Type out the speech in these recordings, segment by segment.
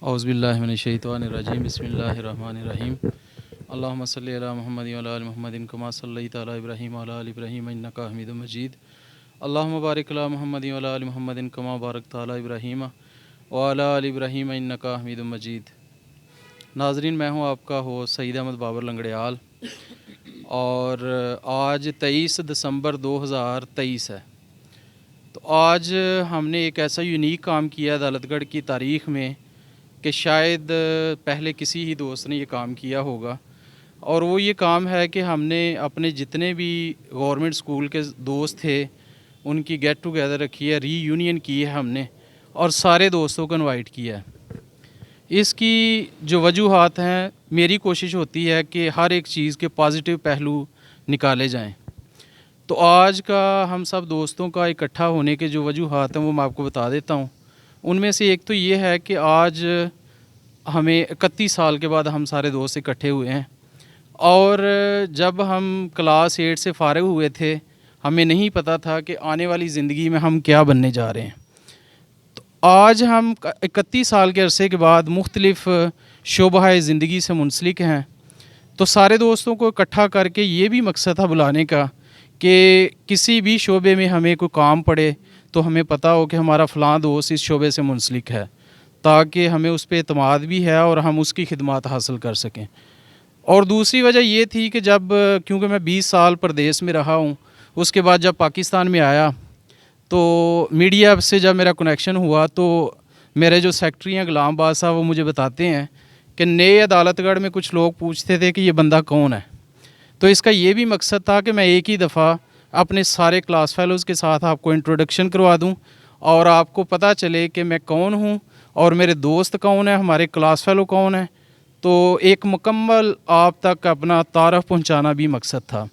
औज़ुबिल्लाहिमिनश्शैतानिर्रजीम बिस्मिल्लाहिर्रहमानिर्रहीम अल्लाहुम्मा सल्लि अला मुहम्मदिन व अला आलि मुहम्मदिन कमा सल्लैता अला इब्राहीम व अला आलि इब्राहीम इन्नका हमीदुम मजीद अल्लाहुम्मा बारिक अला मुहम्मदिन व अला आलि मुहम्मदिन कमा बारकता अला इब्राहीम व अला आलि इब्राहीम इन्नका हमीदुम मजीद। नाज़रीन, मैं हूँ आपका होस्ट सईद अहमद बाबर लंगड़ियाल और आज 23 दिसंबर 2023 है। तो आज हमने एक ऐसा यूनिक काम किया अदालतगढ़ की तारीख़ में कि शायद पहले किसी ही दोस्त ने ये काम किया होगा, और वो ये काम है कि हमने अपने जितने भी गवर्नमेंट स्कूल के दोस्त थे उनकी गेट टुगेदर रखी है, रीयूनियन की है हमने, और सारे दोस्तों को इनवाइट किया है। इसकी जो वजूहात हैं, मेरी कोशिश होती है कि हर एक चीज़ के पॉजिटिव पहलू निकाले जाएं। तो आज का हम सब दोस्तों का इकट्ठा होने के जो वजूहात हैं वो मैं आपको बता देता हूँ। उनमें से एक तो ये है कि आज हमें 31 साल के बाद हम सारे दोस्त इकट्ठे हुए हैं, और जब हम क्लास 8 से फ़ारिग हुए थे हमें नहीं पता था कि आने वाली ज़िंदगी में हम क्या बनने जा रहे हैं। तो आज हम 31 साल के अरसे के बाद मुख्तलिफ़ शोबा ज़िंदगी से मुंसलिक हैं। तो सारे दोस्तों को इकट्ठा करके ये भी मकसद था बुलाने का कि किसी भी शोबे में हमें कोई काम पड़े तो हमें पता हो कि हमारा फ़लाँ दोस्त इस शोबे से मुंसलिक है, ताकि हमें उस पर एतमाद भी है और हम उसकी खिदमत हासिल कर सकें। और दूसरी वजह ये थी कि जब क्योंकि मैं 20 साल परदेश में रहा हूँ, उसके बाद जब पाकिस्तान में आया तो मीडिया से जब मेरा कनेक्शन हुआ तो मेरे जो सेक्रेटरी हैं गुलाम बाद साहब, वो मुझे बताते हैं कि नए अदालतगढ़ में कुछ लोग पूछते थे कि ये बंदा कौन है। तो इसका ये भी मकसद था कि मैं एक ही दफ़ा अपने सारे क्लास फेलोज़ के साथ आपको इंट्रोडक्शन करवा दूं और आपको पता चले कि मैं कौन हूं और मेरे दोस्त कौन है, हमारे क्लास फेलो कौन है। तो एक मुकम्मल आप तक अपना तारफ़ पहुंचाना भी मकसद था।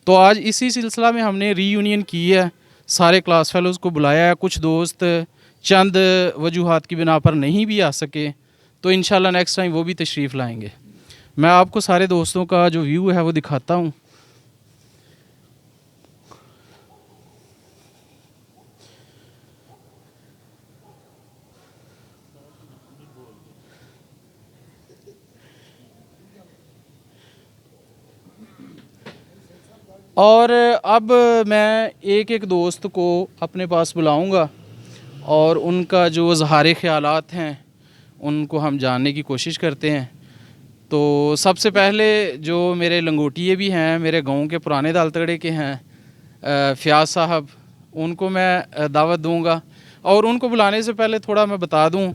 तो आज इसी सिलसिला में हमने रीयूनियन की है, सारे क्लास फेलोज़ को बुलाया है। कुछ दोस्त चंद वजूहात की बिना पर नहीं भी आ सके, तो इंशाल्लाह नेक्स्ट टाइम वो भी तशरीफ़ लाएंगे। मैं आपको सारे दोस्तों का जो व्यू है वो दिखाता हूँ। और अब मैं एक एक दोस्त को अपने पास बुलाऊंगा और उनका जो ज़ाहिर ख़यालात हैं उनको हम जानने की कोशिश करते हैं। तो सबसे पहले जो मेरे लंगोटिए भी हैं, मेरे गांव के पुराने दालतगड़े के हैं, फ़याज़ साहब, उनको मैं दावत दूंगा। और उनको बुलाने से पहले थोड़ा मैं बता दूं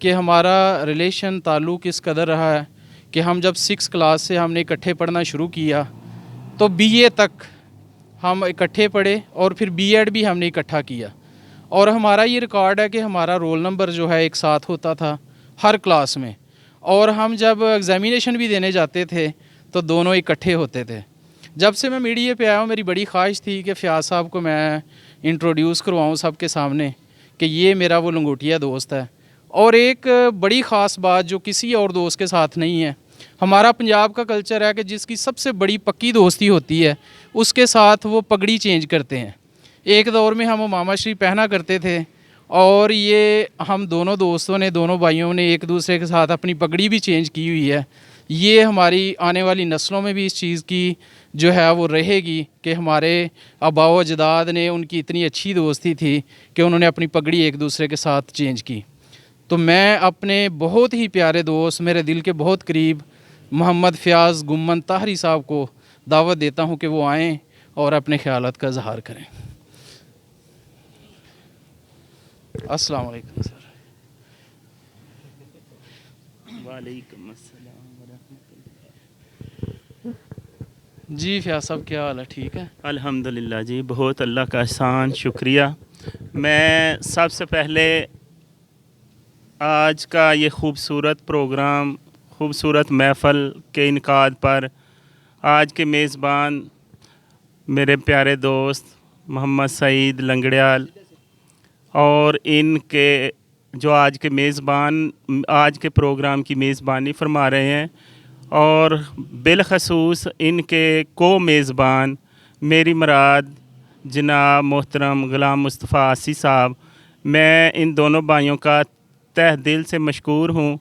कि हमारा रिलेशन ताल्लुक़ इस कदर रहा है कि हम जब 6 क्लास से हमने इकट्ठे पढ़ना शुरू किया तो बीए तक हम इकट्ठे पढ़े और फिर बीएड भी हमने इकट्ठा किया। और हमारा ये रिकॉर्ड है कि हमारा रोल नंबर जो है एक साथ होता था हर क्लास में, और हम जब एग्ज़ामिनेशन भी देने जाते थे तो दोनों इकट्ठे होते थे। जब से मैं मीडिया पे आया हूँ मेरी बड़ी ख्वाहिश थी कि फ़याज़ साहब को मैं इंट्रोड्यूस करवाऊँ सबके सामने कि ये मेरा वो लंगोटिया दोस्त है। और एक बड़ी ख़ास बात जो किसी और दोस्त के साथ नहीं है, हमारा पंजाब का कल्चर है कि जिसकी सबसे बड़ी पक्की दोस्ती होती है उसके साथ वो पगड़ी चेंज करते हैं। एक दौर में हम मामा श्री पहना करते थे, और ये हम दोनों दोस्तों ने, दोनों भाइयों ने एक दूसरे के साथ अपनी पगड़ी भी चेंज की हुई है। ये हमारी आने वाली नस्लों में भी इस चीज़ की जो है वो रहेगी कि हमारे आबाओ अजदाद ने, उनकी इतनी अच्छी दोस्ती थी कि उन्होंने अपनी पगड़ी एक दूसरे के साथ चेंज की। तो मैं अपने बहुत ही प्यारे दोस्त, मेरे दिल के बहुत करीब मोहम्मद फ़याज़ गुम्मन ताहरी साहब को दावत देता हूँ कि वो आएँ और अपने ख़यालात का इज़हार करें। अस्सलाम वालेकुम सर। वालेकुम अस्सलाम वरहमतुल्लाह। जी फ़याज़ साहब, क्या हाल है? ठीक है अल्हम्दुलिल्लाह जी, बहुत अल्लाह का एहसान, शुक्रिया। मैं सबसे पहले आज का ये ख़ूबसूरत प्रोग्राम, ख़ूबसूरत महफ़ल के इनकाद पर आज के मेज़बान मेरे प्यारे दोस्त मोहम्मद सईद लंगड़ियाल और इनके जो आज के मेज़बान आज के प्रोग्राम की मेज़बानी फरमा रहे हैं, और बिलखसूस इनके को मेज़बान मेरी मराद जनाब मोहतरम ग़ुलाम मुस्तफ़ा आसी साहब, मैं इन दोनों भाइयों का तहे दिल से मशकूर हूँ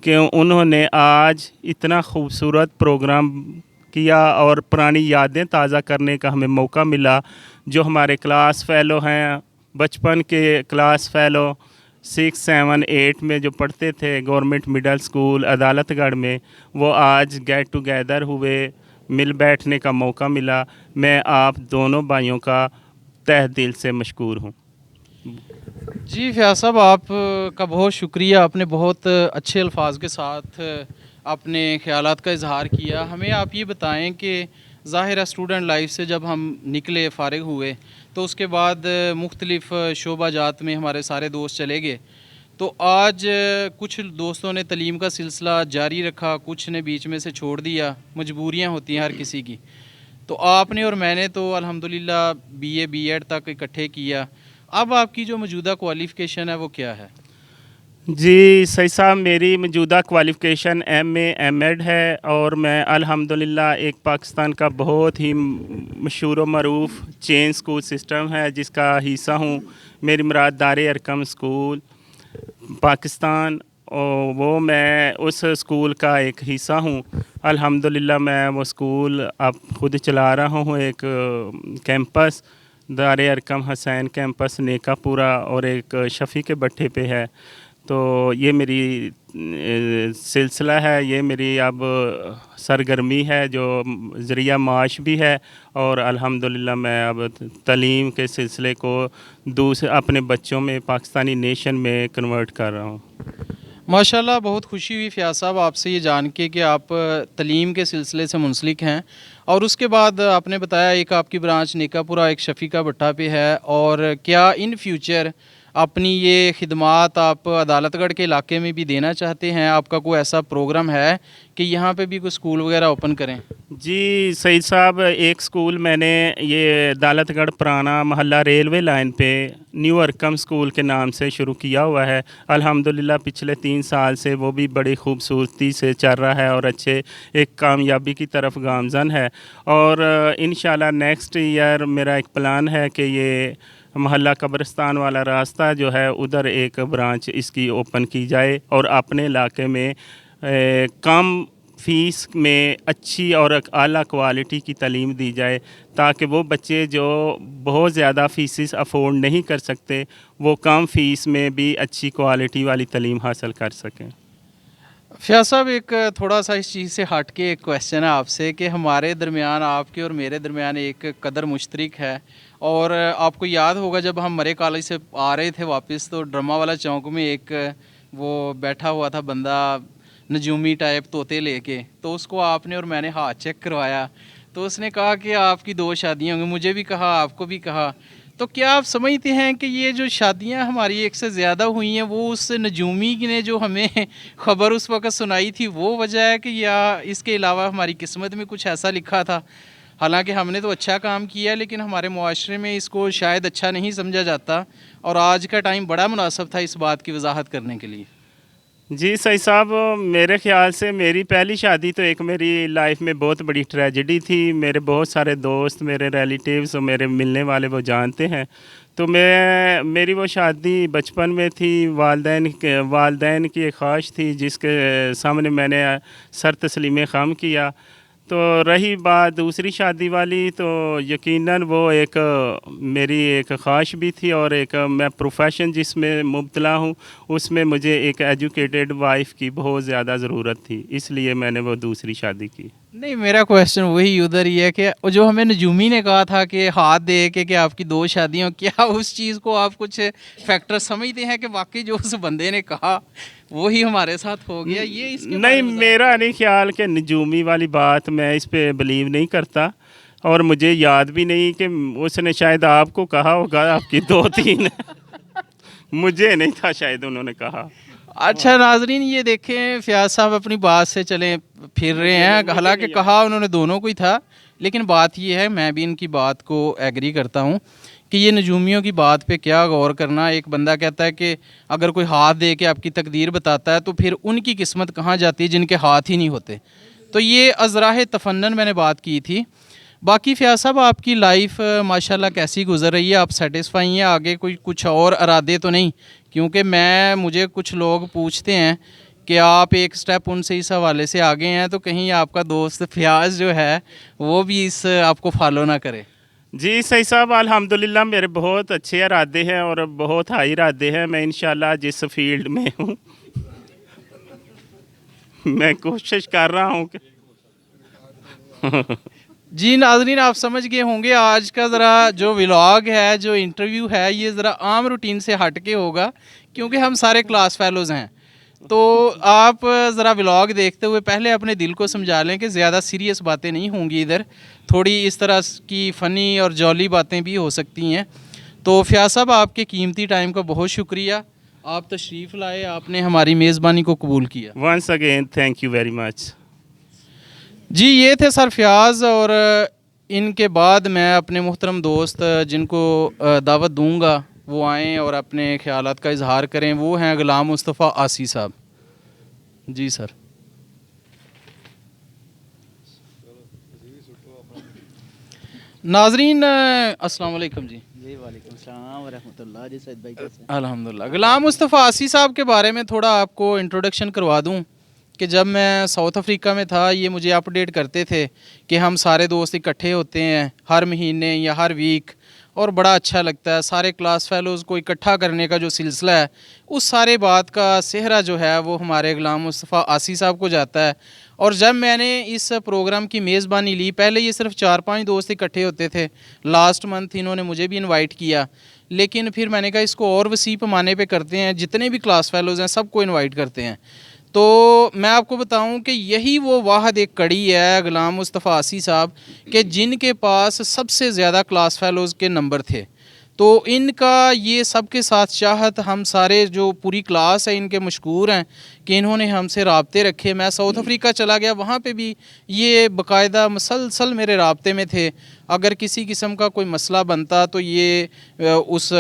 कि उन्होंने आज इतना खूबसूरत प्रोग्राम किया और पुरानी यादें ताज़ा करने का हमें मौका मिला। जो हमारे क्लास फ़ेलो हैं, बचपन के क्लास फ़ेलो 6, 7, 8 में जो पढ़ते थे गवर्नमेंट मिडल स्कूल अदालतगढ़ में, वो आज गेट टुगेदर हुए, मिल बैठने का मौका मिला। मैं आप दोनों भाइयों का तहे दिल से मशकूर हूँ। जी फ़याज़ साहब, आप का बहुत शुक्रिया, आपने बहुत अच्छे अल्फाज के साथ अपने ख़यालात का इजहार किया। हमें आप ये बताएं कि ज़ाहिर है स्टूडेंट लाइफ से जब हम निकले, फ़ारिग हुए, तो उसके बाद मुख्तलिफ़ शोबा जात में हमारे सारे दोस्त चले गए। तो आज कुछ दोस्तों ने तलीम का सिलसिला जारी रखा, कुछ ने बीच में से छोड़ दिया, मजबूरियाँ होती हैं हर किसी की। तो आपने और मैंने तो अल्हम्दुलिल्लाह बीए बीएड तक इकट्ठे किया। अब आपकी जो मौजूदा क्वालिफ़िकेशन है वो क्या है? जी सही साहब, मेरी मौजूदा क्वालिफ़िकेशन एमए एमएड है और मैं अल्हम्दुलिल्लाह एक पाकिस्तान का बहुत ही मशहूर व मरूफ चेन स्कूल सिस्टम है जिसका हिस्सा हूँ। मेरी मुराद दार अरकम स्कूल पाकिस्तान, और वो मैं उस स्कूल का एक हिस्सा हूँ। अल्हम्दुलिल्लाह मैं वो स्कूल अब खुद चला रहा हूँ। एक कैंपस दार अरकम हसैन कैंपस नेकापुरा और एक शफ़ी के भट्टे पे है। तो ये मेरी सिलसिला है, ये मेरी अब सरगर्मी है जो ज़रिया माश भी है। और अल्हम्दुलिल्लाह मैं अब तालीम के सिलसिले को दूसरे अपने बच्चों में पाकिस्तानी नेशन में कन्वर्ट कर रहा हूँ। माशाल्लाह, बहुत खुशी हुई फ़याज़ साहब आपसे ये जान के कि आप तलीम के सिलसिले से मुंसलिक हैं। और उसके बाद आपने बताया एक आपकी ब्रांच नेकापुरा, एक शफ़ी का भट्टा पे है। और क्या इन फ्यूचर अपनी ये खिदमात आप अदालतगढ़ के इलाके में भी देना चाहते हैं? आपका कोई ऐसा प्रोग्राम है कि यहाँ पे भी कोई स्कूल वगैरह ओपन करें? जी सईद साहब, एक स्कूल मैंने ये अदालतगढ़ पुराना महल्ला रेलवे लाइन पे न्यू अरकम स्कूल के नाम से शुरू किया हुआ है। अल्हम्दुलिल्लाह पिछले 3 साल से वो भी बड़ी खूबसूरती से चल रहा है और अच्छे एक कामयाबी की तरफ गामज़न है। और इंशाल्लाह नेक्स्ट ईयर मेरा एक प्लान है कि ये महल्ला कब्रिस्तान वाला रास्ता जो है उधर एक ब्रांच इसकी ओपन की जाए और अपने इलाके में कम फ़ीस में अच्छी और आला क्वालिटी की तालीम दी जाए, ताकि वो बच्चे जो बहुत ज़्यादा फ़ीसेस अफोर्ड नहीं कर सकते वो कम फ़ीस में भी अच्छी क्वालिटी वाली तालीम हासिल कर सकें। फ़याज़ साहब, एक थोड़ा सा इस चीज़ से हट के एक क्वेश्चन है आपसे कि हमारे दरमियान, आपके और मेरे दरमियान एक कदर मुश्तरक है। और आपको याद होगा जब हम मरे कॉलेज से आ रहे थे वापस, तो ड्रामा वाला चौक में एक वो बैठा हुआ था बंदा नजूमी टाइप तोते लेके, तो उसको आपने और मैंने हाथ चेक करवाया। तो उसने कहा कि आपकी 2 शादियाँ होंगी, मुझे भी कहा, आपको भी कहा। तो क्या आप समझते हैं कि ये जो शादियां हमारी एक से ज़्यादा हुई हैं वो उस नजूमी ने जो हमें ख़बर उस वक़्त सुनाई थी वो वजह है, कि या इसके अलावा हमारी किस्मत में कुछ ऐसा लिखा था? हालांकि हमने तो अच्छा काम किया, लेकिन हमारे मुआशरे में इसको शायद अच्छा नहीं समझा जाता, और आज का टाइम बड़ा मुनासिब था इस बात की वजाहत करने के लिए। जी सही साहब, मेरे ख़्याल से मेरी पहली शादी तो एक मेरी लाइफ में बहुत बड़ी ट्रेजेडी थी। मेरे बहुत सारे दोस्त, मेरे रिलेटिव्स और मेरे मिलने वाले वो जानते हैं। तो मेरी वो शादी बचपन में थी। वालदैन की एक ख्वाहिश थी जिसके सामने मैंने सर तस्लीम ख़म किया। तो रही बात दूसरी शादी वाली, तो यकीनन वो एक मेरी एक ख्वाहिश भी थी और एक मैं प्रोफेशन जिसमें मुब्तला हूँ उसमें मुझे एक एजुकेटेड वाइफ की बहुत ज़्यादा ज़रूरत थी, इसलिए मैंने वो दूसरी शादी की। नहीं, मेरा क्वेश्चन वही उधर ही है कि वो जो हमें नजूमी ने कहा था कि हाथ दे के कि आपकी 2 शादियाँ, क्या उस चीज़ को आप कुछ फैक्टर समझते हैं कि वाकई जो उस बंदे ने कहा वही हमारे साथ हो गया? ये इसके नहीं, मेरा नहीं ख्याल कि नजूमी वाली बात, मैं इस पे बिलीव नहीं करता और मुझे याद भी नहीं कि उसने शायद आपको कहा होगा आपकी 2-3 मुझे नहीं था, शायद उन्होंने कहा। अच्छा नाजरीन, ये देखें फ़याज़ साहब अपनी बात से चले फिर रहे हैं। हालांकि कहा उन्होंने दोनों को ही था, लेकिन बात ये है, मैं भी इनकी बात को एग्री करता हूँ कि ये नजूमियों की बात पे क्या गौर करना। एक बंदा कहता है कि अगर कोई हाथ दे के आपकी तकदीर बताता है तो फिर उनकी किस्मत कहाँ जाती है जिनके हाथ ही नहीं होते। तो ये अज़राह तफन्नन मैंने बात की थी। बाकी फ़याज़ साहब, आपकी लाइफ माशाल्लाह कैसी गुजर रही है? आप सेटिस्फाई हैं? आगे कोई कुछ और इरादे तो नहीं क्योंकि मुझे कुछ लोग पूछते हैं कि आप एक स्टेप उनसे इस हवाले से आगे हैं, तो कहीं आपका दोस्त फयाज जो है वो भी इस आपको फॉलो ना करे। जी सही साहब, अल्हम्दुलिल्लाह मेरे बहुत अच्छे इरादे हैं और बहुत हाई इरादे हैं। मैं इंशाल्लाह जिस फील्ड में हूँ मैं कोशिश कर रहा हूँ कि जी नाजरीन, आप समझ गए होंगे आज का ज़रा जो व्लॉग है, जो इंटरव्यू है, ये ज़रा आम रूटीन से हट के होगा क्योंकि हम सारे क्लास फेलोज़ हैं। तो आप ज़रा व्लॉग देखते हुए पहले अपने दिल को समझा लें कि ज़्यादा सीरियस बातें नहीं होंगी इधर, थोड़ी इस तरह की फ़नी और जॉली बातें भी हो सकती हैं। तो फयाज साहब, आपके कीमती टाइम का बहुत शुक्रिया, आप तशरीफ़ लाए, आपने हमारी मेज़बानी को कबूल किया। Once again thank you very much. जी, ये थे सर फयाज, और इनके बाद मैं अपने मुहतरम दोस्त जिनको दावत दूंगा वो आएँ और अपने ख्यालात का इजहार करें। वो हैं ग़ुलाम मुस्तफ़ा आसी साहब। जी सर। नाजरीन अस्सलाम वालेकुम जी। जी वालेकुम सलाम व रहमतुल्लाह। जी सैयद भाई कैसे हैं? अल्हम्दुलिल्लाह। ग़ुलाम मुस्तफ़ा आसी साहब के बारे में थोड़ा आपको इंट्रोडक्शन करवा दूं कि जब मैं साउथ अफ्रीका में था, ये मुझे अपडेट करते थे कि हम सारे दोस्त इकट्ठे होते हैं हर महीने या हर वीक, और बड़ा अच्छा लगता है। सारे क्लास फेलोज़ को इकट्ठा करने का जो सिलसिला है, उस सारे बात का सेहरा जो है वो हमारे ग़ुलाम मुस्तफ़ा आसी साहब को जाता है। और जब मैंने इस प्रोग्राम की मेज़बानी ली, पहले ये सिर्फ 4-5 दोस्त इकट्ठे होते थे। लास्ट मंथ इन्होंने मुझे भी इनवाइट किया, लेकिन फिर मैंने कहा इसको और वसी पैमाने पे करते हैं, जितने भी क्लास फेलोज़ हैं सबको इनवाइट करते हैं। तो मैं आपको बताऊं कि यही वो वाहद एक कड़ी है ग़ुलाम मुस्तफ़ा आसी साहब के, जिनके पास सबसे ज़्यादा क्लास फेलोज़ के नंबर थे। तो इनका ये सबके साथ चाहत, हम सारे जो पूरी क्लास है इनके मशकूर हैं कि इन्होंने हमसे राब्ते रखे। मैं साउथ अफ्रीका चला गया, वहाँ पे भी ये बाकायदा मुसलसल मेरे राब्ते में थे। अगर किसी किस्म का कोई मसला बनता तो ये उस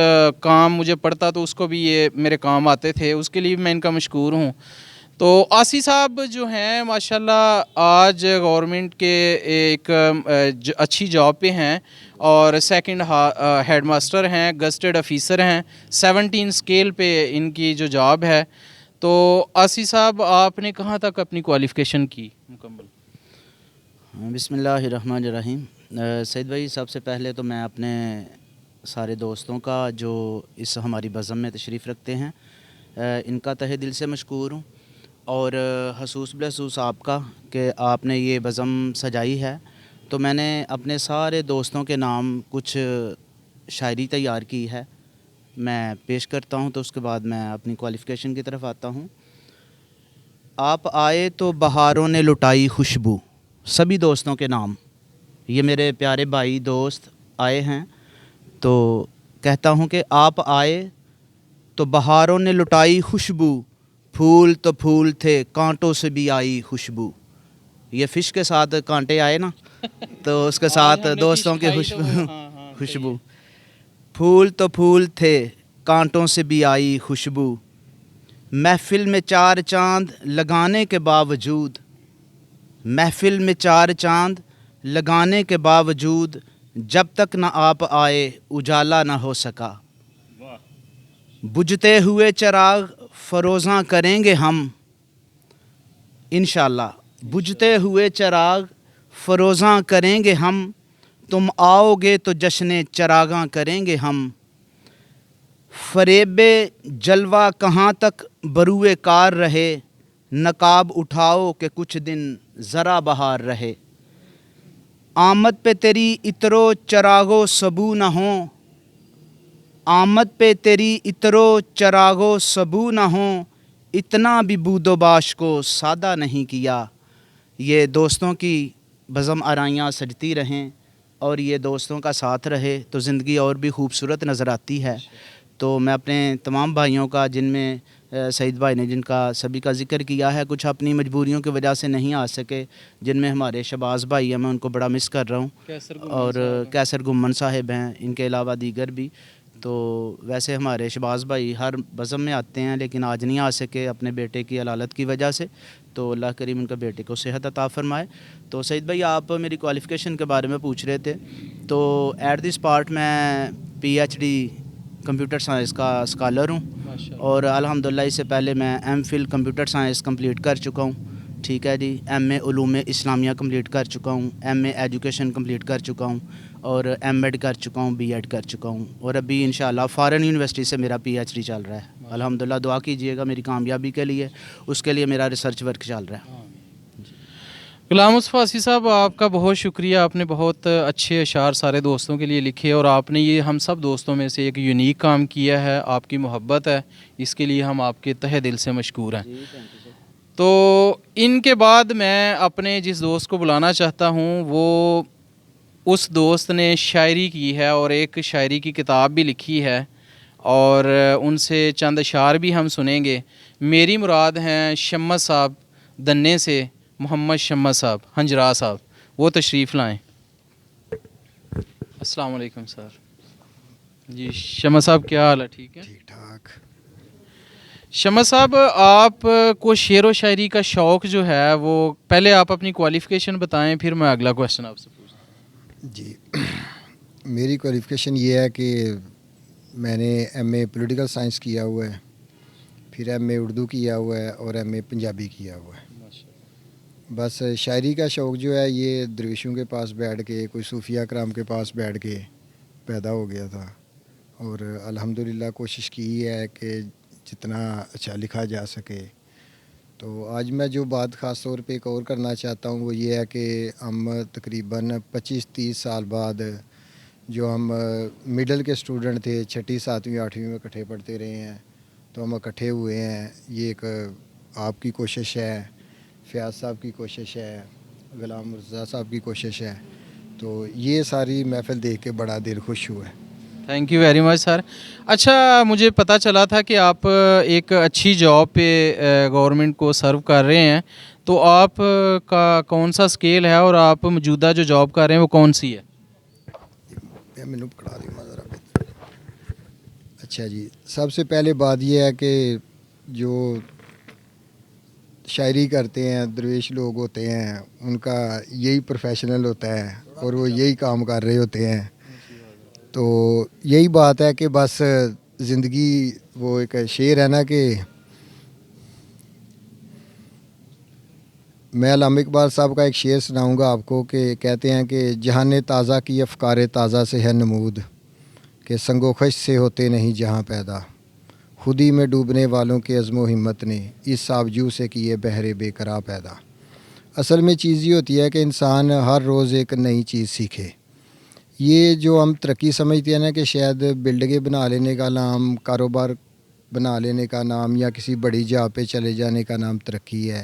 काम मुझे पड़ता तो उसको भी ये मेरे काम आते थे, उसके लिए मैं इनका मशकूर हूँ। तो आसी साहब जो हैं माशाल्लाह आज गवर्नमेंट के एक अच्छी जॉब पे हैं, और सेकंड हेड मास्टर हैं, गस्टेड ऑफिसर हैं, 17 स्केल पे इनकी जो जॉब है। तो आसी साहब, आपने कहाँ तक अपनी क्वालिफ़िकेशन की मुकम्मल? बिस्मिल्लाहिर्रहमानिर्रहीम। सैयद भाई, सबसे पहले तो मैं अपने सारे दोस्तों का जो इस हमारी बज़म में तशरीफ़ रखते हैं इनका तहे दिल से मशकूर हूँ, और हसूस बलसूस आपका कि आपने ये बज़म सजाई है। तो मैंने अपने सारे दोस्तों के नाम कुछ शायरी तैयार की है, मैं पेश करता हूँ, तो उसके बाद मैं अपनी क्वालिफ़िकेशन की तरफ आता हूँ। आप आए तो बहारों ने लुटाई खुशबू, सभी दोस्तों के नाम, ये मेरे प्यारे भाई दोस्त आए हैं। तो कहता हूँ कि आप आए तो बहारों ने लुटाई खुशबू, फूल तो फूल थे कांटों से भी आई खुशबू। ये फ़िश के साथ कांटे आए ना, तो उसके साथ दोस्तों की खुशबू। फूल तो फूल थे कांटों से भी आई खुशबू, महफ़िल में 4 चांद लगाने के बावजूद, महफ़िल में 4 चांद लगाने के बावजूद, जब तक न आप आए उजाला न हो सका। बुझते हुए चिराग फ़रोज़ां करेंगे हम, इंशाअल्लाह। बुझते हुए चिराग फ़रोज़ां करेंगे हम, तुम आओगे तो जश्न चिरागां करेंगे हम। फ़रेबे जलवा कहाँ तक बरूए कार रहे, नकाब उठाओ कि कुछ दिन ज़रा बहार रहे। आमद पे तेरी इतरो चरागो सबू न हो, आमद पे तेरी इतरो चरागो सबू न हो, इतना भी बूदोबाश को सादा नहीं किया। ये दोस्तों की बज़म आराइयाँ सजती रहें और ये दोस्तों का साथ रहे तो ज़िंदगी और भी खूबसूरत नज़र आती है। तो मैं अपने तमाम भाइयों का, जिनमें सईद भाई ने जिनका सभी का ज़िक्र किया है, कुछ अपनी मजबूरियों की वजह से नहीं आ सके, जिनमें हमारे शबाज़ भाई हैं, मैं उनको बड़ा मिस कर रहा हूँ, और कैसर गुम्मन साहिब हैं, इनके अलावा दीगर भी। तो वैसे हमारे शबाज़ भाई हर बज़म में आते हैं, लेकिन आज नहीं आ सके अपने बेटे की अलालत की वजह से। तो अल्लाह करीम उनका बेटे को सेहत अता फरमाए। तो सईद भाई, आप मेरी क्वालिफ़िकेशन के बारे में पूछ रहे थे। तो एट दिस पार्ट मैं PhD कंप्यूटर साइंस का स्कॉलर हूँ, माशाल्लाह। और अल्हम्दुलिल्लाह इससे पहले मैं एमफिल कंप्यूटर साइंस कंप्लीट कर चुका हूँ। ठीक है जी। एमए उलूम इस्लामिया कंप्लीट कर चुका हूँ। एमए एजुकेशन कंप्लीट कर चुका हूँ। और एमएड कर चुका हूँ, बीएड कर चुका हूँ। और अभी इंशाल्लाह फ़ॉरेन यूनिवर्सिटी से मेरा पीएचडी चल रहा है। अल्हम्दुलिल्लाह दुआ कीजिएगा मेरी कामयाबी के लिए, उसके लिए मेरा रिसर्च वर्क चल रहा है। गुलाम मुस्तफ़ा साहब, आपका बहुत शुक्रिया। आपने बहुत अच्छे अशार सारे दोस्तों के लिए लिखे और आपने ये हम सब दोस्तों में से एक यूनिक काम किया है। आपकी मोहब्बत है, इसके लिए हम आपके तहे दिल से मशकूर हैं। तो इनके बाद मैं अपने जिस दोस्त को बुलाना चाहता हूँ, वो उस दोस्त ने शायरी की है और एक शायरी की किताब भी लिखी है, और उनसे चंद अशार भी हम सुनेंगे। मेरी मुराद हैं शम्मद साहब दन्ने से, मोहम्मद शम्मद साहब हंजरा साहब, वो तशरीफ़ लाएं। अस्सलाम वालेकुम सर। जी शम्मद साहब, क्या हाल है? ठीक है, ठीक ठाक। शम्मद साहब, आप को शेर व शायरी का शौक़ जो है वो, पहले आप अपनी क्वालिफ़िकेशन बताएं, फिर मैं अगला क्वेश्चन आपसे पूछता हूँ। जी मेरी क्वालिफ़िकेशन ये है कि मैंने एमए पॉलिटिकल साइंस किया हुआ है, फिर एमए उर्दू किया हुआ है और एमए पंजाबी किया हुआ है। बस शायरी का शौक़ जो है ये दरवेशों के पास बैठ के, कोई सूफिया कराम के पास बैठ के पैदा हो गया था, और अल्हम्दुलिल्लाह कोशिश की है कि जितना अच्छा लिखा जा सके। तो आज मैं जो बात ख़ास तौर पे एक और करना चाहता हूँ वो ये है कि हम तकरीबन 25-30 साल बाद, जो हम मिडिल के स्टूडेंट थे, 6ठी 7वीं 8वीं में इकट्ठे पढ़ते रहे हैं, तो हम इकट्ठे हुए हैं। ये एक आपकी कोशिश है, फ़याज़ साहब की कोशिश है, ग़ुलाम मुर्तज़ा साहब की कोशिश है। तो ये सारी महफ़िल देख के बड़ा दिल खुश हुआ है। Thank you very much sir. अच्छा, मुझे पता चला था कि आप एक अच्छी जॉब पे गवर्नमेंट को सर्व कर रहे हैं, तो आप का कौन सा स्केल है और आप मौजूदा जो जॉब कर रहे हैं वो कौन सी है? मैनू पकड़ा दी ज़रा। अच्छा जी, सबसे पहले बात यह है कि जो शायरी करते हैं दरवेश लोग होते हैं, उनका यही प्रोफेशनल होता है और वो यही काम कर रहे होते हैं। तो यही बात है कि बस ज़िंदगी, वो एक शेर है ना कि मैं अल्लामा इकबाल साहब का एक शेर सुनाऊंगा आपको, कि कहते हैं कि जहान ताज़ा की अफ़कार ताज़ा से है नमूद, कि संगोखश से होते नहीं जहाँ पैदा, खुदी में डूबने वालों के अज़्म हिम्मत ने इस सावजू से किए बहरे बेकरार पैदा। असल में चीज़ ये होती है कि इंसान हर रोज़ एक नई चीज़ सीखे। ये जो हम तरक्की समझते हैं ना कि शायद बिल्डिंगें बना लेने का नाम, कारोबार बना लेने का नाम, या किसी बड़ी जगह पे चले जाने का नाम तरक्की है,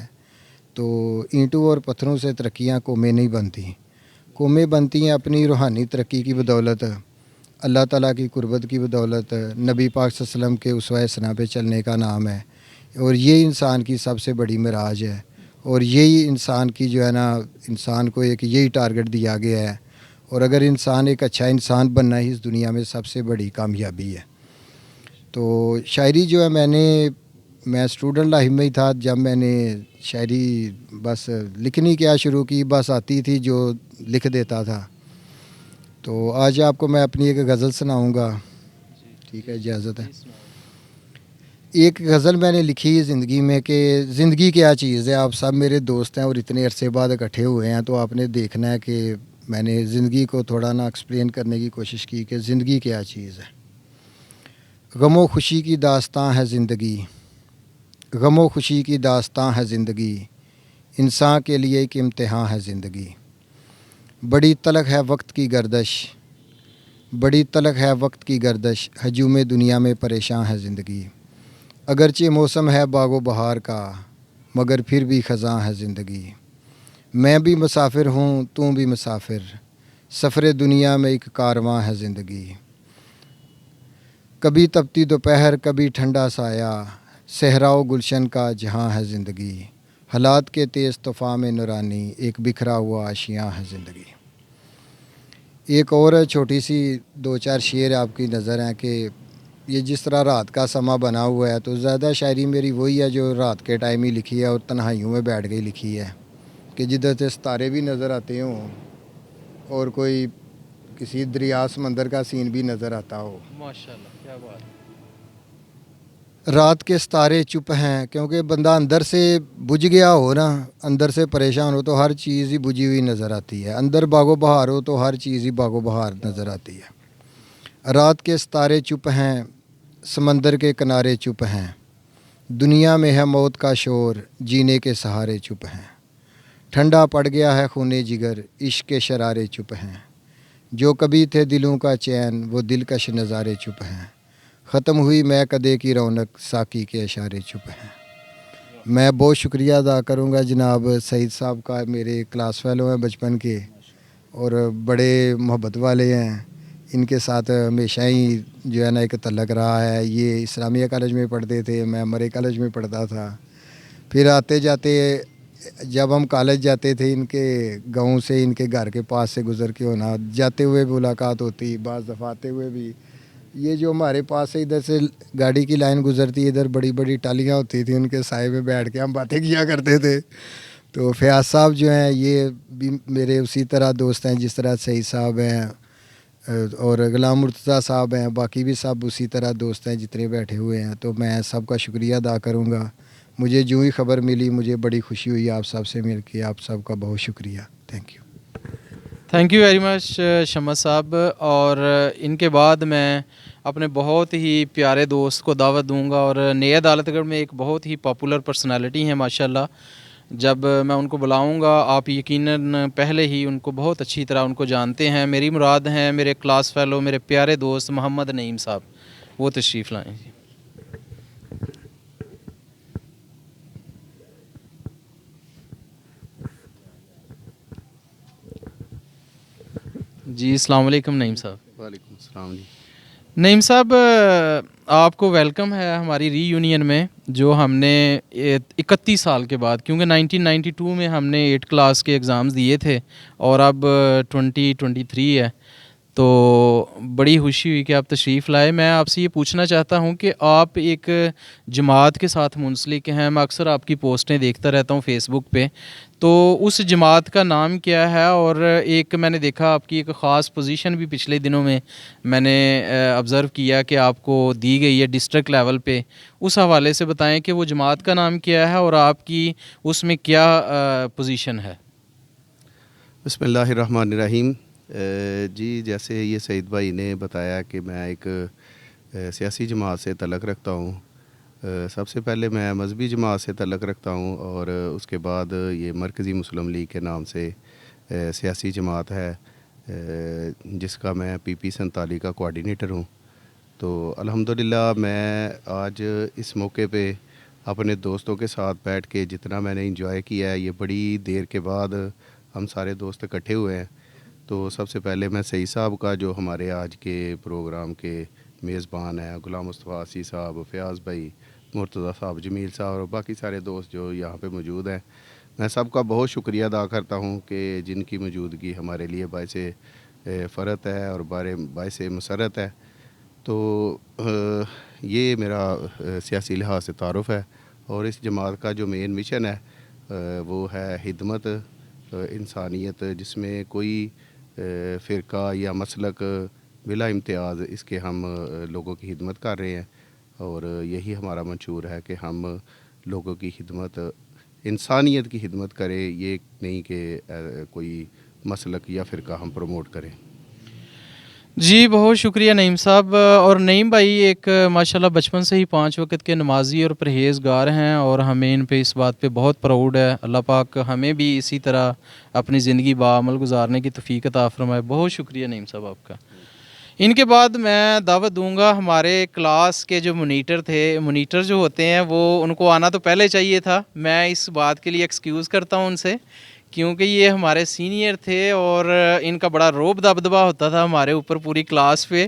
तो ईंटों और पत्थरों से तरक्कियाँ कौमें नहीं बनती। कौमें बनती हैं अपनी रूहानी तरक्की की बदौलत, अल्लाह ताला की कुर्बत की बदौलत, नबी पाक सल्लल्लाहु अलैहि वसल्लम के उसवा सना पे चलने का नाम है। और यही इंसान की सबसे बड़ी मिराज है, और यही इंसान की जो है ना, इंसान को एक यही टारगेट दिया गया है। और अगर इंसान एक अच्छा इंसान बनना ही इस दुनिया में सबसे बड़ी कामयाबी है। तो शायरी जो है, मैं स्टूडेंट लाइफ में ही था जब मैंने शायरी बस लिखनी क्या शुरू की, बस आती थी जो लिख देता था। तो आज आपको मैं अपनी एक गज़ल सुनाऊंगा, ठीक है, इजाज़त है। एक गज़ल मैंने लिखी है ज़िंदगी में कि ज़िंदगी क्या चीज़ है। आप सब मेरे दोस्त हैं और इतने अरसे बाद इकट्ठे हुए हैं, तो आपने देखना है कि मैंने ज़िंदगी को थोड़ा ना एक्सप्लेन करने की कोशिश की कि ज़िंदगी क्या चीज़ है। गमो खुशी की दास्तां है ज़िंदगी, गमो खुशी की दास्तां है ज़िंदगी, इंसान के लिए एक इम्तिहान है ज़िंदगी। बड़ी तलख है वक्त की गर्दश, बड़ी तलख है वक्त की गर्दश, हजूम दुनिया में परेशान है ज़िंदगी। अगरचे मौसम है बागो बहार का, मगर फिर भी ख़ज़ां है ज़िंदगी। मैं भी मुसाफिर हूँ, तू भी मुसाफिर, सफ़र दुनिया में एक कारवां है ज़िंदगी। कभी तपती दोपहर, कभी ठंडा साया, सहराओ गुलशन का जहाँ है ज़िंदगी। हालात के तेज़ तूफ़ान में नूरानी, एक बिखरा हुआ आशियाँ है ज़िंदगी। एक और छोटी सी 2-4 शेर आपकी नज़र हैं कि ये जिस तरह रात का समा बना हुआ है, तो ज़्यादा शायरी मेरी वही है जो रात के टाइम ही लिखी है और तन्हाइयों में बैठ गई लिखी है, कि जिधर से सितारे भी नज़र आते हों और कोई किसी दरिया समंदर का सीन भी नज़र आता हो। माशाल्लाह, क्या बात रात के सितारे चुप हैं, क्योंकि बंदा अंदर से बुझ गया हो ना, अंदर से परेशान हो तो हर चीज़ ही बुझी हुई नज़र आती है। अंदर बागो बहार हो तो हर चीज़ ही बागो बहार नज़र आती है। रात के सितारे चुप हैं, समंदर के किनारे चुप हैं, दुनिया में है मौत का शोर, जीने के सहारे चुप हैं। ठंडा पड़ गया है खूने जिगर, इश्क के शरारे चुप हैं। जो कभी थे दिलों का चैन, वो दिलकश नज़ारे चुप हैं। ख़त्म हुई मैं कदे की रौनक, साकी के इशारे चुप हैं। मैं बहुत शुक्रिया अदा करूँगा जनाब सईद साहब का, मेरे क्लास फेलो हैं बचपन के और बड़े मोहब्बत वाले हैं। इनके साथ हमेशा ही जो है ना एक तल्लक रहा है। ये इस्लामिया कॉलेज में पढ़ते थे, मैं मरे कॉलेज में पढ़ता था। फिर आते जाते जब हम कॉलेज जाते थे, इनके गांव से इनके घर के पास से गुज़र के होना, जाते हुए भी मुलाकात होती, बाज़ दफ़ा आते हुए भी। ये जो हमारे पास से इधर से गाड़ी की लाइन गुज़रती, इधर बड़ी बड़ी टालियाँ होती थी, उनके साए में बैठ के हम बातें किया करते थे। तो फयाज साहब जो हैं ये भी मेरे उसी तरह दोस्त हैं जिस तरह सईद साहब हैं और गुलाम मुर्तज़ा साहब हैं, बाकी भी सब उसी तरह दोस्त हैं जितने बैठे हुए हैं। तो मैं सबका शुक्रिया अदा करूँगा। मुझे जो ही खबर मिली मुझे बड़ी खुशी हुई आप सब से मिल के। आप सबका बहुत शुक्रिया। थैंक यू वेरी मच शम्मा साहब। और इनके बाद मैं अपने बहुत ही प्यारे दोस्त को दावत दूंगा, और नए अदालतगढ़ में एक बहुत ही पॉपुलर पर्सनालिटी हैं माशाल्लाह। जब मैं उनको बुलाऊंगा आप यकीनन पहले ही उनको बहुत अच्छी तरह उनको जानते हैं। मेरी मुराद हैं मेरे क्लास फेलो, मेरे प्यारे दोस्त मोहम्मद नईम साहब, वो तशरीफ़ लाएँ। जी अस्सलाम वालेकुम नईम साहब। वालेकुम अस्सलाम जी। नईम साहब, आपको वेलकम है हमारी रीयूनियन में, जो हमने 31 साल के बाद, क्योंकि 1992 में हमने 8 क्लास के एग्ज़ाम्स दिए थे और अब 2023 है, तो बड़ी खुशी हुई कि आप तशरीफ़ लाए। मैं आपसे ये पूछना चाहता हूँ कि आप एक जमात के साथ मुंसलिक हैं। मैं अक्सर आपकी पोस्टें देखता रहता हूँ फ़ेसबुक पे, तो उस जमात का नाम क्या है? और एक मैंने देखा आपकी एक ख़ास पोजीशन भी पिछले दिनों में मैंने ऑब्ज़र्व किया कि आपको दी गई है डिस्ट्रिक्ट लेवल पे। उस हवाले से बताएं कि वो जमात का नाम क्या है और आपकी उसमें क्या पोजीशन है? बिस्मिल्लाहिर्रहमानिर्रहीम। जी, जैसे ये सईद भाई ने बताया कि मैं एक सियासी जमात से तल्लक़ रखता हूँ। सबसे पहले मैं मज़हबी जमात से तल्लक़ रखता हूँ और उसके बाद ये मरकज़ी मुस्लिम लीग के नाम से सियासी जमात है, जिसका मैं PP 47 का कोऑर्डिनेटर हूँ। तो अल्हम्दुलिल्लाह मैं आज इस मौके पे अपने दोस्तों के साथ बैठ के जितना मैंने इंजॉय किया है, ये बड़ी देर के बाद हम सारे दोस्त इकट्ठे हुए हैं। तो सबसे पहले मैं सईद साहब का, जो हमारे आज के प्रोग्राम के मेज़बान हैं, गुलाम मुस्तफ़ा आसी साहब, फ़याज़ भाई, मुर्तज़ा साहब, जमील साहब और बाकी सारे दोस्त जो यहाँ पे मौजूद हैं, मैं सबका बहुत शुक्रिया अदा करता हूँ कि जिनकी मौजूदगी हमारे लिए बाइस फ़रत है और बाइस मसरत है। तो ये मेरा सियासी लिहाज से तारुफ़ है और इस जमात का जो मेन मिशन है वो है खिदमत इंसानियत, जिसमें कोई फ़िरका या मसलक बिला इम्तियाज़ इसके हम लोगों की खिदमत कर रहे हैं। और यही हमारा मंशूर है कि हम लोगों की खिदमत, इंसानियत की खिदमत करें, ये नहीं कि कोई मसलक या फ़िरका हम प्रमोट करें। जी बहुत शुक्रिया नईम साहब। और नईम भाई एक माशाल्लाह बचपन से ही 5 वक्त के नमाजी और परहेज़गार हैं, और हमें इन पे इस बात पे बहुत प्राउड है। अल्लाह पाक हमें भी इसी तरह अपनी ज़िंदगी बाअमल गुजारने की तौफ़ीक अता फ़रमाए। बहुत शुक्रिया नईम साहब आपका। इनके बाद मैं दावत दूंगा हमारे क्लास के जो मोनीटर थे। मोनीटर जो होते हैं वो, उनको आना तो पहले चाहिए था, मैं इस बात के लिए एक्सक्यूज़ करता हूँ उनसे, क्योंकि ये हमारे सीनियर थे और इनका बड़ा रोब दबदबा होता था हमारे ऊपर पूरी क्लास पे।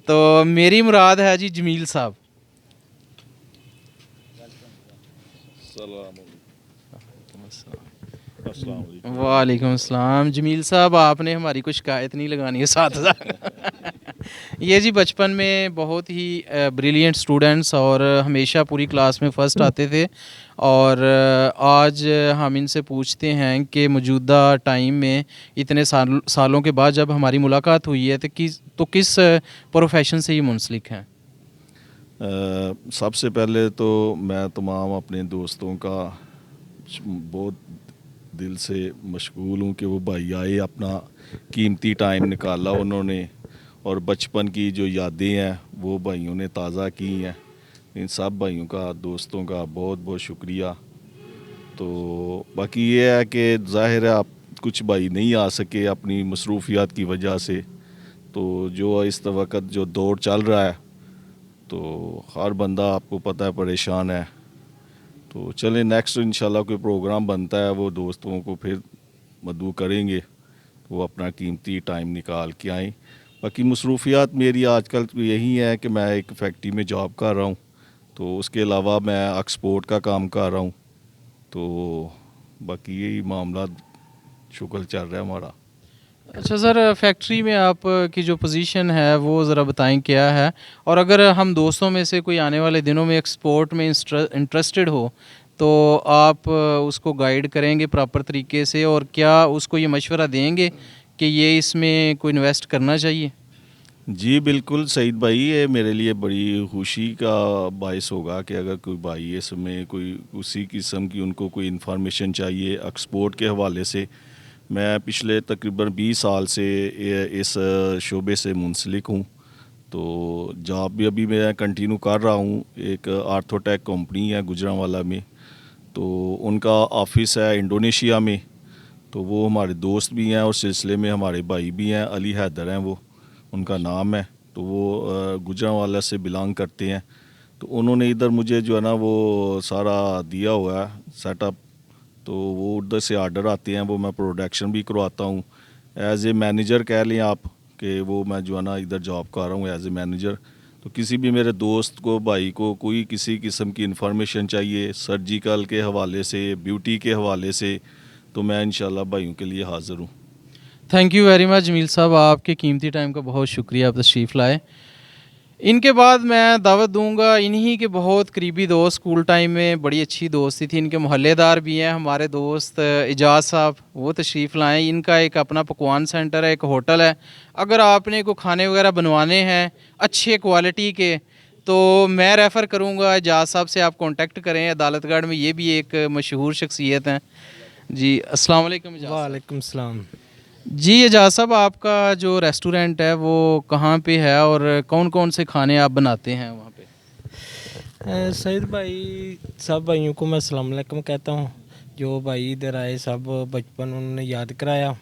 तो मेरी मुराद है जी जमील साहब। वालेकुम अस्सलाम। जमील साहब, आपने हमारी कोई शिकायत नहीं लगानी है साथ साथ। ये जी बचपन में बहुत ही ब्रिलियंट स्टूडेंट्स और हमेशा पूरी क्लास में फ़र्स्ट आते थे, और आज हम इनसे पूछते हैं कि मौजूदा टाइम में इतने सालों के बाद जब हमारी मुलाकात हुई है तो किस प्रोफेशन से ये मुंसलिक हैं? सबसे पहले तो मैं तमाम अपने दोस्तों का बहुत दिल से मशगूल हूँ कि वो भाई आए, अपना कीमती टाइम निकाला उन्होंने, और बचपन की जो यादें हैं वो भाइयों ने ताज़ा की हैं। इन सब भाइयों का, दोस्तों का बहुत बहुत शुक्रिया। तो बाकी ये है कि ज़ाहिर है आप कुछ भाई नहीं आ सके अपनी मसरूफियात की वजह से, तो जो इस वक्त जो दौर चल रहा है तो हर बंदा आपको पता है परेशान है। तो चलें नेक्स्ट इंशाल्लाह कोई प्रोग्राम बनता है वो दोस्तों को फिर मदऊ करेंगे, वो अपना कीमती टाइम निकाल के आएँ। बाकी मसरूफियात मेरी आजकल तो यही है कि मैं एक फैक्ट्री में जॉब कर रहा हूँ, तो उसके अलावा मैं एक्सपोर्ट का काम कर रहा हूँ। तो बाकी यही मामला शुक्र चल रहा है हमारा। अच्छा सर, फैक्ट्री में आप की जो पोजीशन है वो ज़रा बताएं क्या है, और अगर हम दोस्तों में से कोई आने वाले दिनों में एक्सपोर्ट में इंटरेस्टेड हो तो आप उसको गाइड करेंगे प्रॉपर तरीके से, और क्या उसको ये मशवरा देंगे कि ये इसमें कोई इन्वेस्ट करना चाहिए? जी बिल्कुल सईद भाई, ये मेरे लिए बड़ी खुशी का बायस होगा कि अगर कोई भाई इसमें कोई उसी किस्म की उनको कोई इन्फॉर्मेशन चाहिए एक्सपोर्ट के हवाले से। मैं पिछले तकरीबन 20 साल से इस शोबे से मुंसलिक हूँ, तो जॉब भी अभी मैं कंटिन्यू कर रहा हूँ। एक आर्थोटेक कंपनी है गुजरांवाला में, तो उनका ऑफिस है इंडोनेशिया में। तो वो हमारे दोस्त भी हैं और सिलसिले में हमारे भाई भी हैं, अली हैदर हैं वो उनका नाम है। तो वो गुजरांवाला से बिलोंग करते हैं। तो उन्होंने इधर मुझे जो है ना वो सारा दिया हुआ है सेटअप, तो वो उधर से आर्डर आते हैं, वो मैं प्रोडक्शन भी करवाता हूँ। एज ए मैनेजर कह लें आप कि वो मैं जो है ना इधर जॉब कर रहा हूँ एज ए मैनेजर। तो किसी भी मेरे दोस्त को, भाई को कोई किसी किस्म की इन्फॉर्मेशन चाहिए सर्जिकल के हवाले से, ब्यूटी के हवाले से, तो मैं इंशाल्लाह भाइयों के लिए हाज़िर हूँ। Thank you very much Jameel sahab, आपके कीमती टाइम का बहुत शुक्रिया, आप तशरीफ़ लाए। इनके बाद मैं दावत दूंगा इन्हीं के बहुत करीबी दोस्त, स्कूल टाइम में बड़ी अच्छी दोस्ती थी, इनके मोहल्लेदार भी हैं हमारे दोस्त इजाज़ साहब, वो तशरीफ़ लाएँ। इनका एक अपना पकवान सेंटर है, एक होटल है। अगर आपने को खाने वगैरह बनवाने हैं अच्छे क्वालिटी के तो मैं रेफ़र करूंगा इजाज़ साहब से, आप कांटेक्ट करें। अदालतगढ़ में ये भी एक मशहूर शख्सियत हैं जी। अस्सलाम वालेकुम इजाज़ साहब। वालेकुम सलाम। जी एजाज साहब, आपका जो रेस्टोरेंट है वो कहाँ पे है और कौन कौन से खाने आप बनाते हैं वहाँ पे? सईद भाई, सब भाइयों को मैं अस्सलाम वालेकुम कहता हूँ। जो भाई इधर आए सब बचपन उन्होंने याद कराया।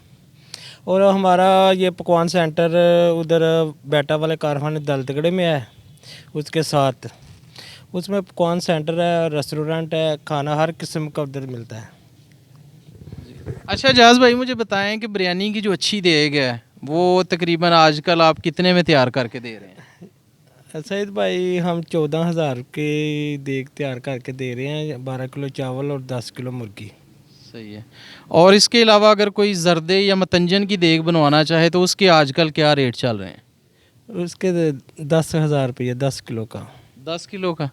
और हमारा ये पकवान सेंटर उधर बेटा वाले कारखाने दलतगढ़े में है, उसके साथ उसमें पकवान सेंटर है, रेस्टोरेंट है, खाना हर किस्म का उधर मिलता है। अच्छा एजाज भाई, मुझे बताएं कि बिरयानी की जो अच्छी देग है वो तकरीबन आजकल आप कितने में तैयार करके दे रहे हैं? सईद भाई, हम 14,000 के देग तैयार करके दे रहे हैं, 12 किलो चावल और 10 किलो मुर्गी। सही है। और इसके अलावा अगर कोई जर्दे या मतंजन की देग बनवाना चाहे तो उसके आजकल क्या रेट चल रहे हैं? उसके 10,000 रुपये 10 किलो का। 10 किलो का,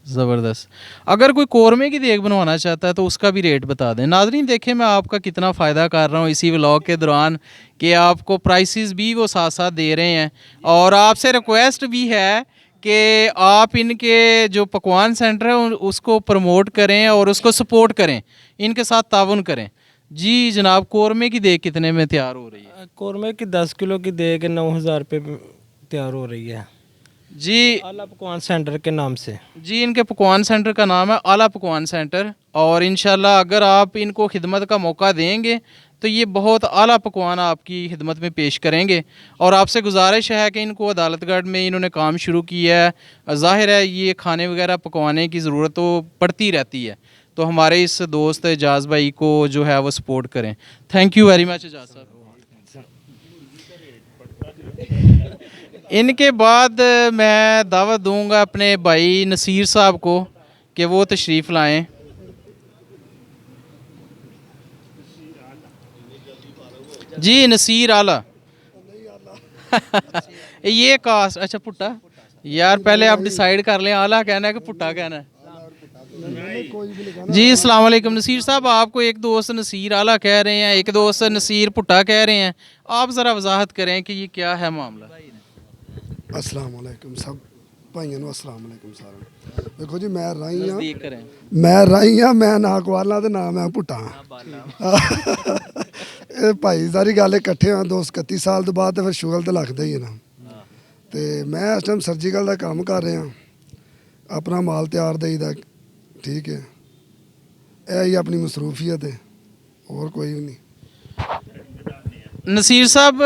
ज़बरदस्त। अगर कोई कौरमे की देग बनवाना चाहता है तो उसका भी रेट बता दें। नाज़रीन देखें मैं आपका कितना फ़ायदा कर रहा हूँ इसी व्लॉग के दौरान कि आपको प्राइसेस भी वो साथ साथ दे रहे हैं, और आपसे रिक्वेस्ट भी है कि आप इनके जो पकवान सेंटर है उसको प्रमोट करें और उसको सपोर्ट करें, इनके साथ ताउन करें। जी जनाब, कौरमे की देग कितने में तैयार हो रही है? कौरमे की 10 किलो की देग 9,000 रुपये तैयार हो रही है जी आला पकवान सेंटर के नाम से। जी, इनके पकवान सेंटर का नाम है आला पकवान सेंटर, और इंशाल्लाह अगर आप इनको खिदमत का मौका देंगे तो ये बहुत आला पकवान आपकी खिदमत में पेश करेंगे। और आपसे गुजारिश है कि इनको अदालतगढ़ में इन्होंने काम शुरू किया है, ज़ाहिर है ये खाने वगैरह पकवाने की ज़रूरत तो पड़ती रहती है, तो हमारे इस दोस्त एजाज भाई को जो है वो सपोर्ट करें। Thank you very much Ejaz sahab. इनके बाद मैं दावत दूंगा अपने भाई नसीर साहब को कि वो तशरीफ़ लाएं। जी नसीर आला ये कास्ट, अच्छा पुट्टा, यार पहले आप डिसाइड कर लें आला कहना है कि पुट्टा कहना है। जी अस्सलाम वालेकुम नसीर साहब, आपको एक दोस्त नसीर आला कह रहे हैं, एक दोस्त नसीर पुट्टा कह रहे हैं, आप ज़रा वजाहत करें कि ये क्या है मामला? अस्सलाम वालेकुम। सब ਭਾਈਆਂ ਨੂੰ ਅਸਲਾਮ ਅਲੈਕੁਮ ਸਾਰਿਆਂ ਨੂੰ। ਦੇਖੋ ਜੀ ਮੈਂ ਰਾਈ ਆ, ਨਜ਼ਦੀਕ ਕरें ਮੈਂ ਰਾਈ ਆ, ਮੈਂ ਨਾ ਕੁਆਲਾ ਤੇ ਨਾ ਮੈਂ ਭੁੱਟਾ। ਇਹ ਭਾਈ ਸਾਰੀ ਗੱਲ ਇਕੱਠੇ ਆ 31 ਸਾਲ ਤੋਂ ਬਾਅਦ ਤੇ ਫਿਰ ਸ਼ੁਗਲ ਤੇ ਲੱਗਦਾ ਹੀ ਹੈ ਨਾ। ਤੇ ਮੈਂ ਇਸ ਟਾਈਮ ਸਰਜੀਕਲ ਦਾ ਕੰਮ ਕਰ ਰਿਹਾ, ਆਪਣਾ ਮਾਲ ਤਿਆਰ ਦੇਈਦਾ, ਠੀਕ ਹੈ। ਇਹ ਹੀ ਆਪਣੀ ਮਸरूफियत है और कोई भी नहीं। नसीर साहब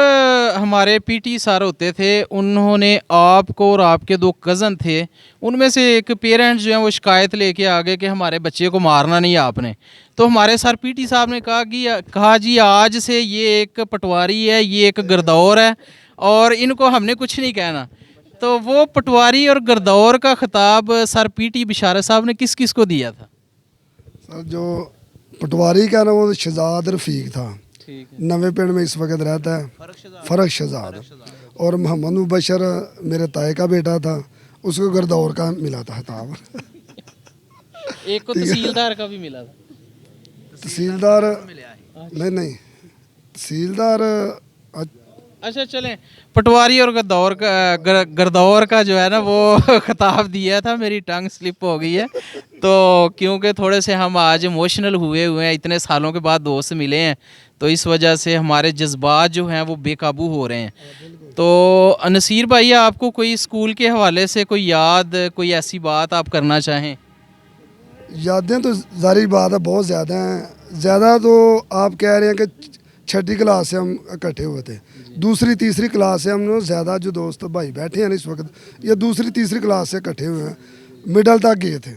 हमारे पीटी सर होते थे, उन्होंने आपको और आपके 2 कज़न थे, उनमें से एक पेरेंट्स जो हैं वो शिकायत लेके आ गए कि हमारे बच्चे को मारना नहीं आपने। तो हमारे सर पीटी साहब ने कहा जी आज से ये एक पटवारी है, ये एक गिरदौर है और इनको हमने कुछ नहीं कहना। तो वो पटवारी और गिरदौर का खिताब सर पीटी बिशारत साहब ने किस किस को दिया था? सर जो पटवारी का ना वो शहजाद रफ़ीक था, नवे पिंड में इस वक्त रहता है, फ़र्क शहजाद। और मोहम्मद मुबशर मेरे ताए का बेटा था, उसको गिरदौर का मिला था खिताब। एक को तहसीलदार का भी मिला था। तहसीलदार नहीं तहसीलदार अच्छा चलें, पटवारी और गिरदौर का जो है ना वो खिताब दिया था। मेरी टंग स्लिप हो गई है तो क्योंकि थोड़े से हम आज इमोशनल हुए हैं, इतने सालों के बाद दोस्त मिले हैं, तो इस वजह से हमारे जज्बात जो हैं वो बेकाबू हो रहे हैं। तो नसीर भाई आपको कोई स्कूल के हवाले से कोई याद, कोई ऐसी बात आप करना चाहें? यादें तो जारी बात है, बहुत ज़्यादा हैं। ज़्यादा तो आप कह रहे हैं कि 6ठी क्लास से हम इकट्ठे हुए थे, 2री 3री क्लास से हम लोग ज़्यादा जो दोस्त भाई बैठे हैं इस वक्त, ये 2री 3री क्लास से इकट्ठे हुए हैं, मिडल तक गए थे,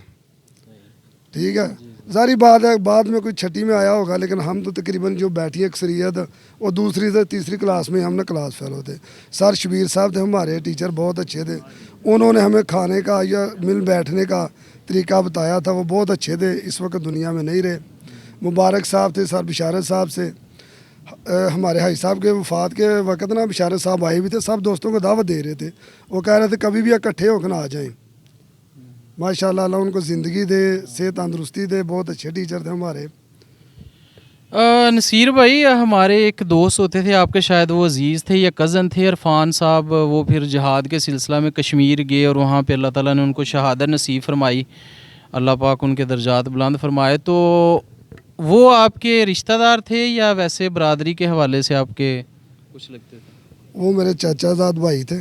ठीक है। जारी बात है बाद में कोई 6ठी में आया होगा, लेकिन हम तो तकरीबन जो बैठी अक्सरियत वो 2री से 3री क्लास में हम ना क्लास फेल होते। सर शबीर साहब थे हमारे टीचर, बहुत अच्छे थे, उन्होंने हमें खाने का या मिल बैठने का तरीका बताया था, वो बहुत अच्छे थे, इस वक्त दुनिया में नहीं रहे। मुबारक साहब थे, सर बिशारत साहब से हमारे हाई साहब के वफ़ात के वक्त ना बिशारत साहब आए भी थे, सब दोस्तों को दावत दे रहे थे, वो कह रहे थे कभी भी इकट्ठे होकर ना आ जाएं। माशाल्लाह अल्लाह उनको ज़िंदगी दे, सेहत तंदुरुस्ती दे, बहुत अच्छे टीचर थे हमारे। नसीर भाई हमारे एक दोस्त होते थे आपके, शायद वो अजीज़ थे या कज़न थे, इरफान साहब, वो फिर जिहाद के सिलसिला में कश्मीर गए और वहाँ पे अल्लाह ताला ने उनको शहादत नसीब फरमाई, अल्लाह पाक उनके दर्जात बुलंद फरमाए। तो वो आपके रिश्तेदार थे या वैसे बरादरी के हवाले से आपके कुछ लगते थे? वो मेरे चाचाजाद भाई थे,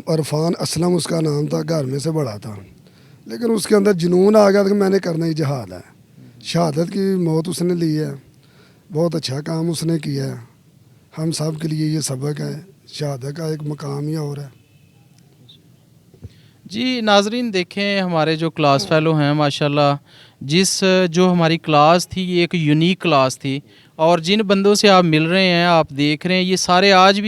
इरफान असलम उसका नाम था, घर में से बड़ा था, लेकिन उसके अंदर जुनून आ गया था कि मैंने करना ही जिहाद है। शहादत की मौत उसने ली है, बहुत अच्छा काम उसने किया है, हम सब के लिए ये सबक है, शहादत का एक मकाम ही और है। जी नाजरीन देखें, हमारे जो क्लास फेलो हैं माशाल्लाह, जो हमारी क्लास थी ये एक यूनिक क्लास थी, और जिन बंदों से आप मिल रहे हैं, आप देख रहे हैं, ये सारे आज भी